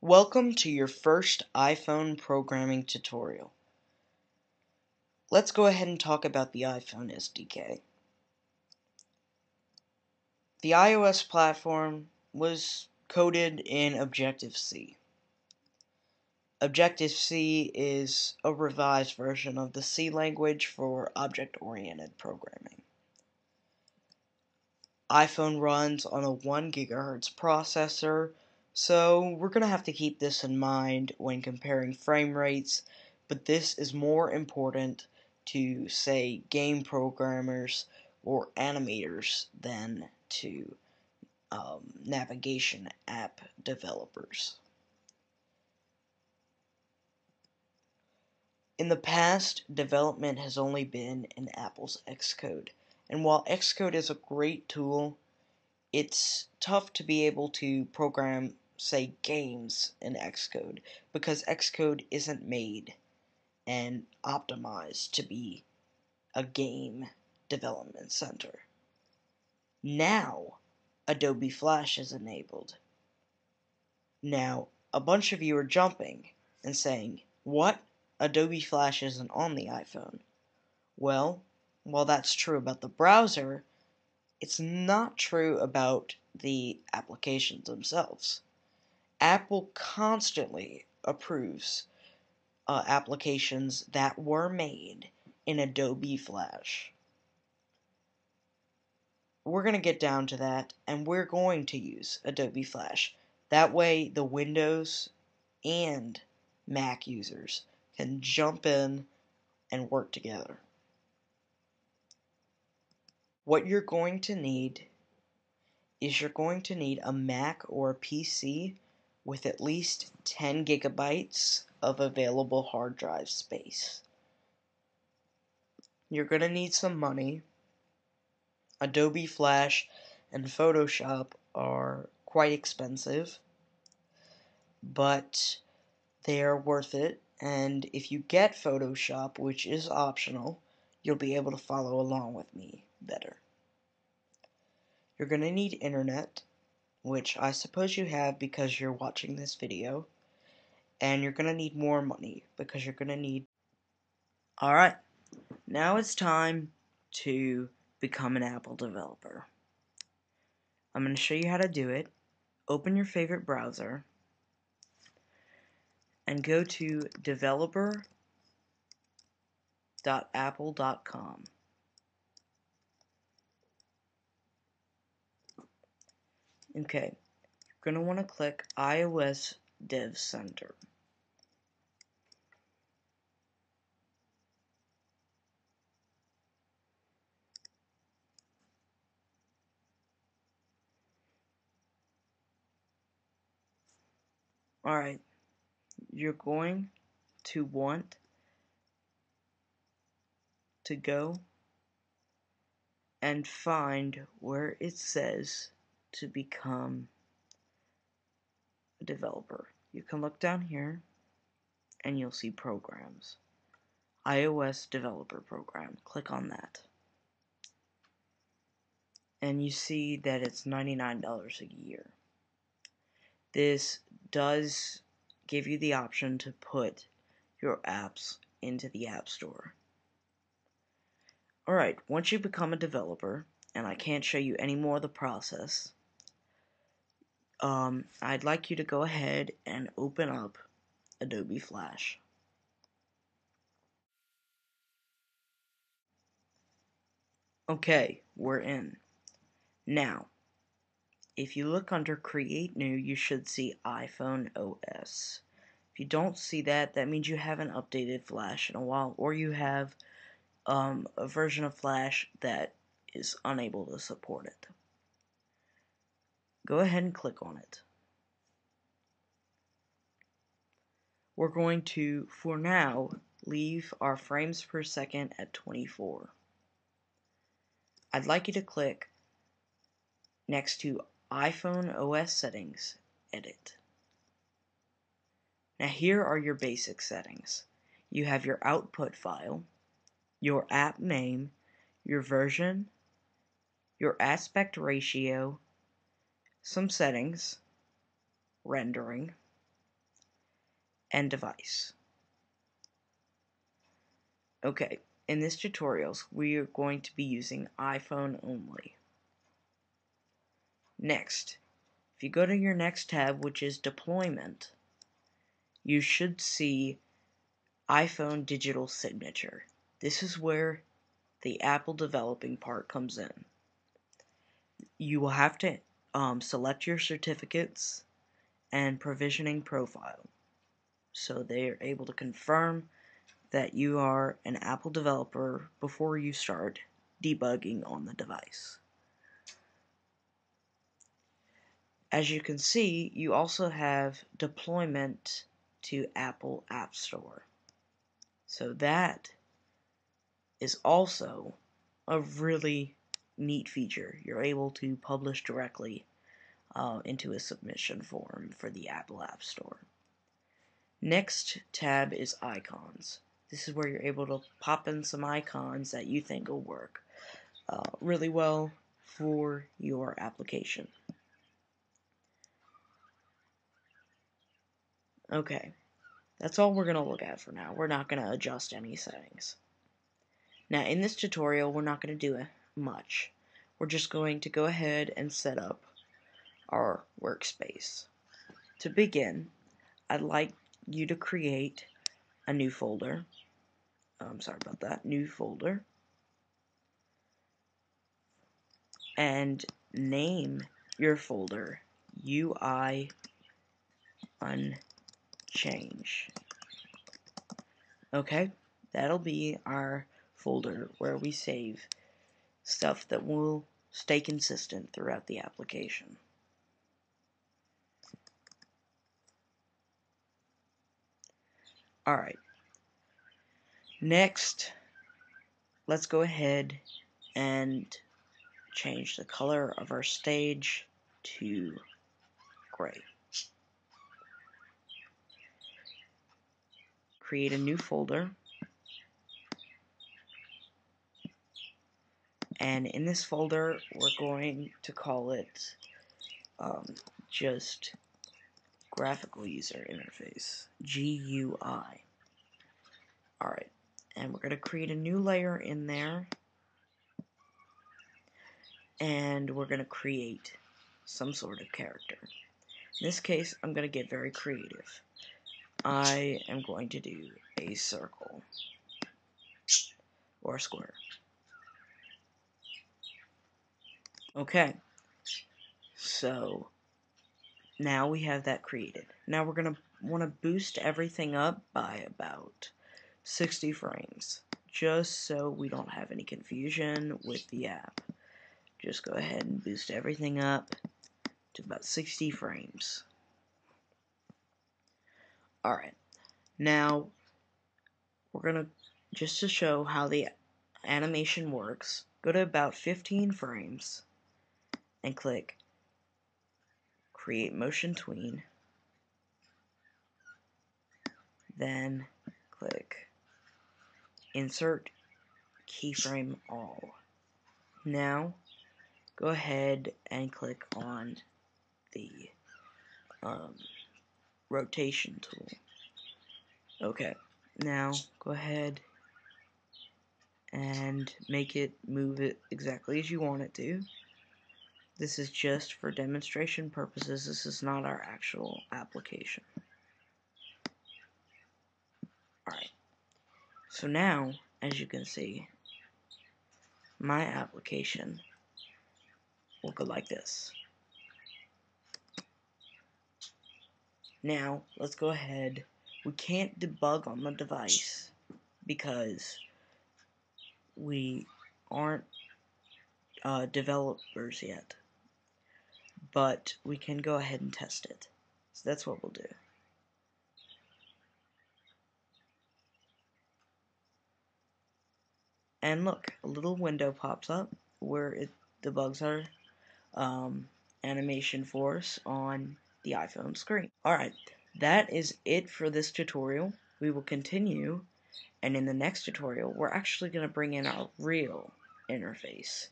Welcome to your first iPhone programming tutorial. Let's go ahead and talk about the iPhone SDK. The iOS platform was coded in Objective-C. Objective-C is a revised version of the C language for object-oriented programming. iPhone runs on a 1 GHz processor, so we're going to have to keep this in mind when comparing frame rates, but this is more important to, say, game programmers or animators than to navigation app developers. In the past, development has only been in Apple's Xcode, and while Xcode is a great tool, it's tough to be able to program, say, games in Xcode because Xcode isn't made and optimized to be a game development center. Now, Adobe Flash is enabled. Now, a bunch of you are jumping and saying, "What? Adobe Flash isn't on the iPhone." Well, while that's true about the browser, it's not true about the applications themselves. Apple constantly approves applications that were made in Adobe Flash. We're going to get down to that, and we're going to use Adobe Flash. That way, the Windows and Mac users can jump in and work together. What you're going to need is a Mac or a PC with at least 10 gigabytes of available hard drive space. You're going to need some money. Adobe Flash and Photoshop are quite expensive, but they are worth it, and if you get Photoshop, which is optional, you'll be able to follow along with me better. You're going to need internet, which I suppose you have because you're watching this video, and you're going to need more money because you're going to need... Alright, now it's time to become an Apple developer. I'm going to show you how to do it. Open your favorite browser and go to developer.apple.com. Okay, you're going to want to click iOS Dev Center. Alright, you're going to want to go and find where it says to become a developer. You can look down here and you'll see programs. iOS Developer Program. Click on that. And you see that it's $99 a year. This does give you the option to put your apps into the App Store. Alright, once you become a developer, and I can't show you any more of the process, I'd like you to go ahead and open up Adobe Flash. Okay, we're in. Now, if you look under Create New, you should see iPhone OS. If you don't see that, that means you haven't updated Flash in a while, or you have a version of Flash that is unable to support it. Go ahead and click on it. We're going to, for now, leave our frames per second at 24. I'd like you to click next to iPhone OS Settings, Edit. Now here are your basic settings. You have your output file, your app name, your version, your aspect ratio, some settings, rendering, and device. Okay, in this tutorial, we are going to be using iPhone only. Next, if you go to your next tab, which is Deployment, you should see iPhone Digital Signature. This is where the Apple developing part comes in. You will have to select your certificates and provisioning profile, so they are able to confirm that you are an Apple developer before you start debugging on the device. As you can see, you also have deployment to Apple App Store. So that is also a really neat feature. You're able to publish directly into a submission form for the Apple App Store. Next tab is icons. This is where you're able to pop in some icons that you think will work really well for your application. Okay, that's all we're going to look at for now. We're not going to adjust any settings. Now, in this tutorial, we're not going to do much. We're just going to go ahead and set up our workspace. To begin, I'd like you to create a new folder. New folder. And name your folder UI Unchange. Okay, that'll be our folder where we save stuff that will stay consistent throughout the application. Alright, next, let's go ahead and change the color of our stage to gray. Create a new folder, and in this folder we're going to call it just graphical user interface, GUI. Alright, and we're going to create a new layer in there, and we're going to create some sort of character. In this case, I'm going to get very creative. I am going to do a circle or a square. Okay, so now we have that created. Now we're going to want to boost everything up by about 60 frames, just so we don't have any confusion with the app. Just go ahead and boost everything up to about 60 frames. Alright, now we're going to, just to show how the animation works, go to about 15 frames and click Create Motion Tween, then click Insert Keyframe All. Now go ahead and click on the rotation tool. Okay, now go ahead and make it move it exactly as you want it to. This is just for demonstration purposes. This is not our actual application. Alright, so now, as you can see, my application will go like this. Now, let's go ahead. We can't debug on the device because we aren't developers yet, but we can go ahead and test it. So that's what we'll do. And look, a little window pops up where it debugs our animation for us on the iPhone screen. Alright, that is it for this tutorial. We will continue, and in the next tutorial, we're actually going to bring in our real interface.